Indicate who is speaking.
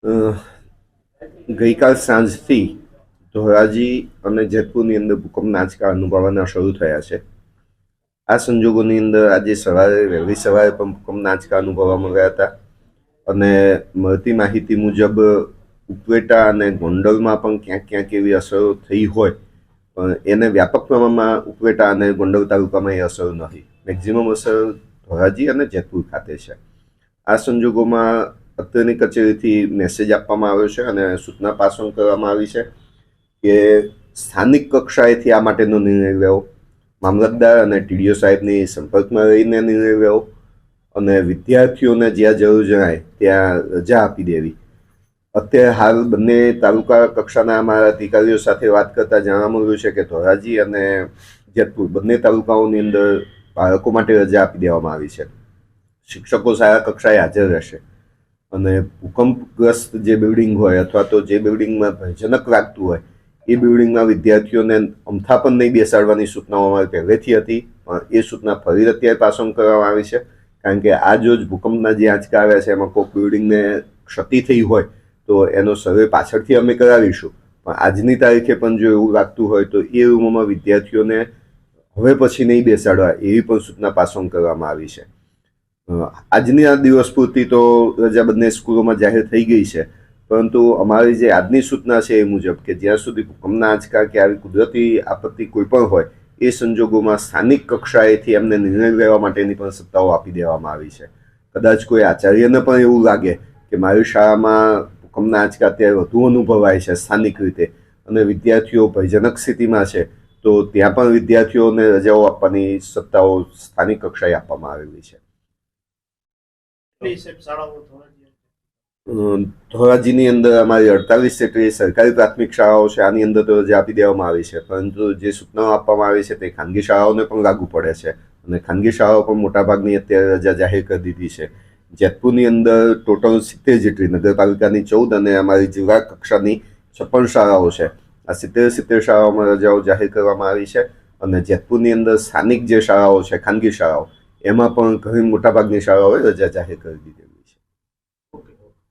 Speaker 1: ગઈકાલ સાંજથી ધોરાજી અને જેતપુરની અંદર ભૂકંપના આંચકા અનુભવવાના શરૂ થયા છે. આ સંજોગોની અંદર આજે વહેલી સવારે પણ ભૂકંપના આંચકા અનુભવવા મળ્યા હતા અને મળતી માહિતી મુજબ ઉપલેટા અને ગોંડલમાં પણ ક્યાંક ક્યાંક એવી અસરો થઈ હોય, પણ એને વ્યાપક પ્રમાણમાં ઉપલેટા અને ગોંડલ તાલુકામાં એ અસર નથી. મેક્ઝિમમ અસર ધોરાજી અને જેતપુર ખાતે છે. આ સંજોગોમાં અત્યારની કચેરીથી મેસેજ આપવામાં આવ્યો છે અને સૂચના પાસ ઓન કરવામાં આવી છે કે સ્થાનિક કક્ષાએથી આ માટેનો નિર્ણય લેવો, મામલતદાર અને ટીડીઓ સાહેબની સંપર્કમાં રહીને નિર્ણય લેવો અને વિદ્યાર્થીઓને જ્યાં જરૂર જણાય ત્યાં રજા આપી દેવી. અત્યારે હાલ બંને તાલુકા કક્ષાના અમારા અધિકારીઓ સાથે વાત કરતા જાણવા મળ્યું છે કે ધોરાજી અને જેતપુર બંને તાલુકાઓની અંદર બાળકો માટે રજા આપી દેવામાં આવી છે. શિક્ષકો શાળા કક્ષાએ હાજર રહેશે અને ભૂકંપગ્રસ્ત જે બિલ્ડિંગ હોય અથવા તો જે બિલ્ડિંગમાં ભયજનક લાગતું હોય એ બિલ્ડિંગમાં વિદ્યાર્થીઓને અમથા પણ નહીં બેસાડવાની સૂચનાઓ અમારી પહેલેથી હતી, પણ એ સૂચના ફરી અત્યારે પાસ ઓન કરવામાં આવી છે. કારણ કે આ જો ભૂકંપના જે આંચકા આવ્યા છે એમાં કોઈ બિલ્ડિંગને ક્ષતિ થઈ હોય તો એનો સર્વે પાછળથી અમે કરાવીશું, પણ આજની તારીખે પણ જો એવું લાગતું હોય તો એ રૂમોમાં વિદ્યાર્થીઓને હવે પછી નહીં બેસાડવા એવી પણ સૂચના પાસ ઓન કરવામાં આવી છે. આજની આ દિવસ પૂરતી તો રજા બંને સ્કૂલોમાં જાહેર થઈ ગઈ છે, પરંતુ અમારી જે આજની સૂચના છે એ મુજબ કે જ્યાં સુધી ભૂકંપના આંચકા કે આવી કુદરતી આપત્તિ કોઈ પણ હોય એ સંજોગોમાં સ્થાનિક કક્ષાએથી એમને નિર્ણય લેવા માટેની પણ સત્તાઓ આપી દેવામાં આવી છે. કદાચ કોઈ આચાર્યને પણ એવું લાગે કે મારી શાળામાં ભૂકંપના આંચકા અત્યારે વધુ અનુભવાય છે સ્થાનિક રીતે અને વિદ્યાર્થીઓ ભયજનક સ્થિતિમાં છે, તો ત્યાં પણ વિદ્યાર્થીઓને રજાઓ આપવાની સત્તાઓ સ્થાનિક કક્ષાએ આપવામાં આવેલી છે. ધોરાજીની અંદર અમારી 48 જેટલી સરકારી પ્રાથમિક શાળાઓ છે, આની અંદર તો રજા આપી દેવામાં આવી છે, પરંતુ જે સૂચનાઓ આપવામાં આવી છે તે ખાનગી શાળાઓને પણ લાગુ પડે છે અને ખાનગી શાળાઓ પણ મોટાભાગની અત્યારે રજા જાહેર કરી દીધી છે. જેતપુરની અંદર ટોટલ 70 જેટલી નગરપાલિકાની 14 અને અમારી જિલ્લા કક્ષાની 56 શાળાઓ છે. આ 70 શાળાઓમાં રજાઓ જાહેર કરવામાં આવી છે અને જેતપુરની અંદર સ્થાનિક જે શાળાઓ છે ખાનગી શાળાઓ એમાં પણ ઘણી મોટાભાગની શાળાઓએ રજા જાહેર કરી દીધી.